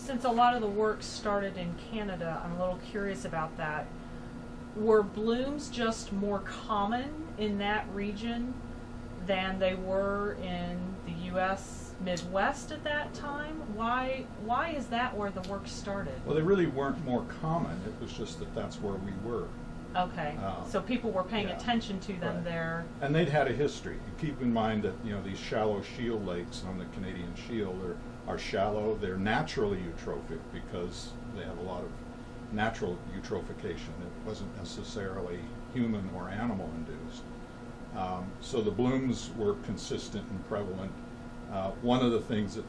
since a lot of the work started in Canada, I'm a little curious about that. Were blooms just more common in that region than they were in the U.S. Midwest at that time? Why is that where the work started? Well, they really weren't more common. It was just that that's where we were. Okay, so people were paying yeah. attention to them Right. there. And they'd had a history. Keep in mind that, you know, these shallow shield lakes on the Canadian Shield are shallow. They're naturally eutrophic because they have a lot of natural eutrophication. It wasn't necessarily human or animal induced. So the blooms were consistent and prevalent. One of the things that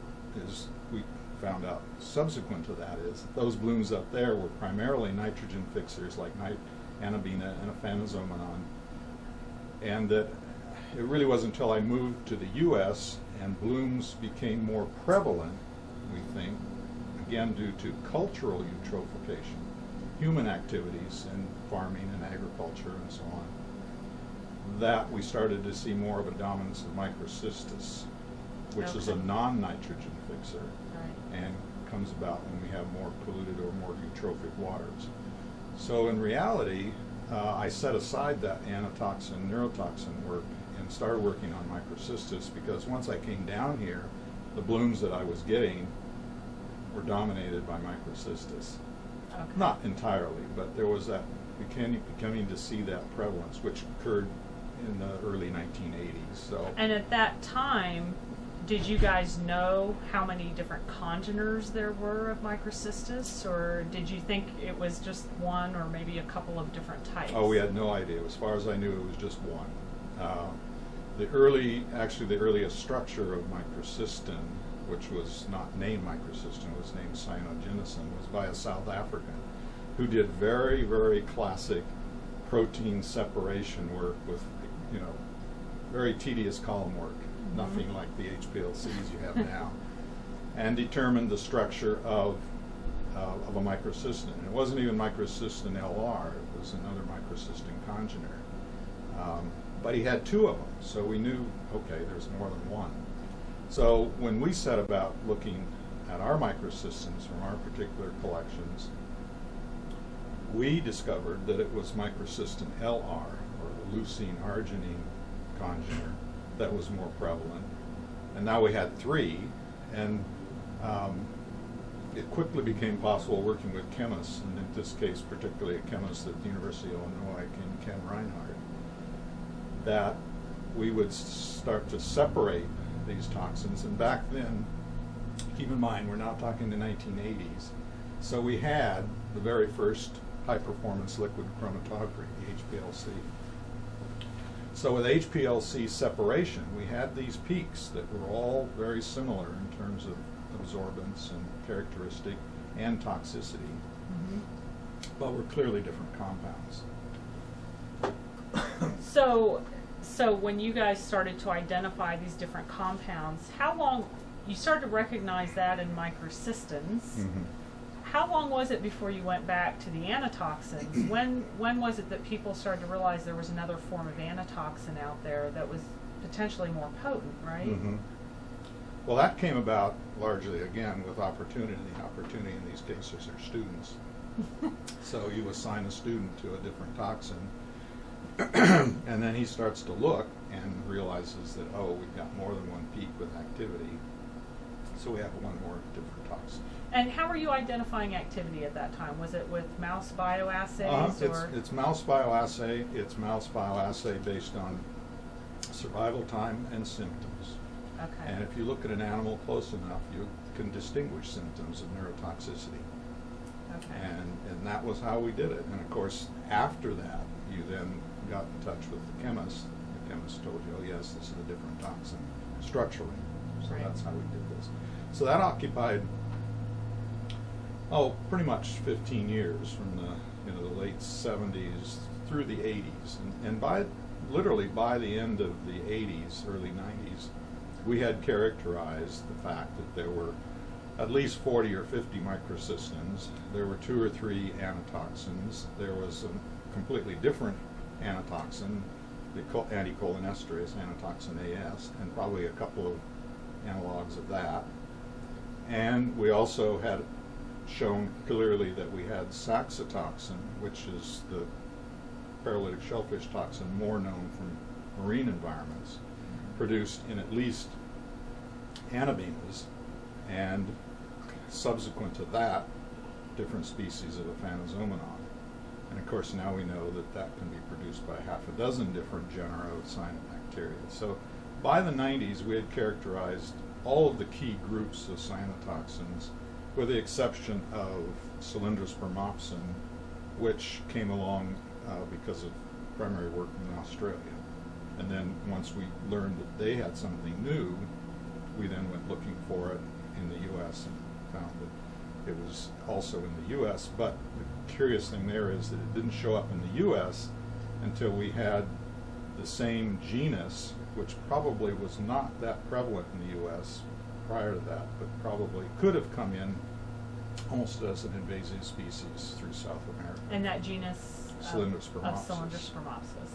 is we found out subsequent to that is that those blooms up there were primarily nitrogen fixers like anabina and aphanizomenon, and that it really wasn't until I moved to the U.S. and blooms became more prevalent, we think, again due to cultural eutrophication, human activities in farming and agriculture and so on, that we started to see more of a dominance of microcystis, which is a non-nitrogen fixer, Right. and comes about when we have more polluted or more eutrophic waters. So in reality, I set aside that anatoxin, neurotoxin work and started working on microcystis because once I came down here, the blooms that I was getting were dominated by microcystis. Okay. Not entirely, but there was that beginning to see that prevalence, which occurred in the early 1980s. So. And at that time, did you guys know how many different congeners there were of microcystis, or did you think it was just one or maybe a couple of different types? Oh, we had no idea. As far as I knew, it was just one. The earliest structure of microcystin, which was not named microcystin, it was named cyanoginosin, was by a South African who did very, very classic protein separation work with, you know, very tedious column work. Nothing like the HPLCs you have now, and determined the structure of a microcystin. And it wasn't even microcystin LR, it was another microcystin congener. But he had two of them, so we knew, okay, there's more than one. So when we set about looking at our microcystins from our particular collections, we discovered that it was microcystin LR, or the leucine arginine congener, that was more prevalent. And now we had three, and it quickly became possible working with chemists, and in this case particularly a chemist at the University of Illinois, Ken Reinhardt, that we would start to separate these toxins. And back then, keep in mind, we're now talking the 1980s, so we had the very first high-performance liquid chromatography, the HPLC. So with HPLC separation, we had these peaks that were all very similar in terms of absorbance and characteristic and toxicity, but were clearly different compounds. So when you guys started to identify these different compounds, how long, you started to recognize that in microcystins, how long was it before you went back to the anatoxins? When was it that people started to realize there was another form of anatoxin out there that was potentially more potent, right? Well, that came about largely, again, with opportunity. Opportunity in these cases are students. So you assign a student to a different toxin, and then he starts to look and realizes that, oh, we've got more than one peak with activity, so we have one more different toxin. And how were you identifying activity at that time? Was it with mouse bioassays? It's mouse bioassay. It's mouse bioassay based on survival time and symptoms. Okay. And if you look at an animal close enough, you can distinguish symptoms of neurotoxicity. Okay. And that was how we did it. And of course, after that, you then got in touch with the chemist. The chemist told you, oh yes, this is a different toxin structurally. So Right. that's how we did this. So that occupied, pretty much 15 years from the late 70s through the 80s. And literally by the end of the 80s, early 90s, we had characterized the fact that there were at least 40 or 50 microcystins. There were 2 or 3 anatoxins. There was a completely different anatoxin, the anticholinesterase, anatoxin AS, and probably a couple of analogs of that. And we also had shown clearly that we had saxitoxin, which is the paralytic shellfish toxin more known from marine environments, produced in at least anabemas, and subsequent to that, different species of Aphanizomenon. And of course now we know that that can be produced by half a dozen different genera of cyanobacteria. So by the 90s we had characterized all of the key groups of cyanotoxins, with the exception of Cylindrospermopsin, which came along because of primary work in Australia. And then once we learned that they had something new, we then went looking for it in the U.S. and found that it was also in the U.S. But the curious thing there is that it didn't show up in the U.S. until we had the same genus, which probably was not that prevalent in the U.S. prior to that, but probably could have come in almost as an invasive species through South America. And that genus Cylindrospermopsis. Cylindrospermopsis.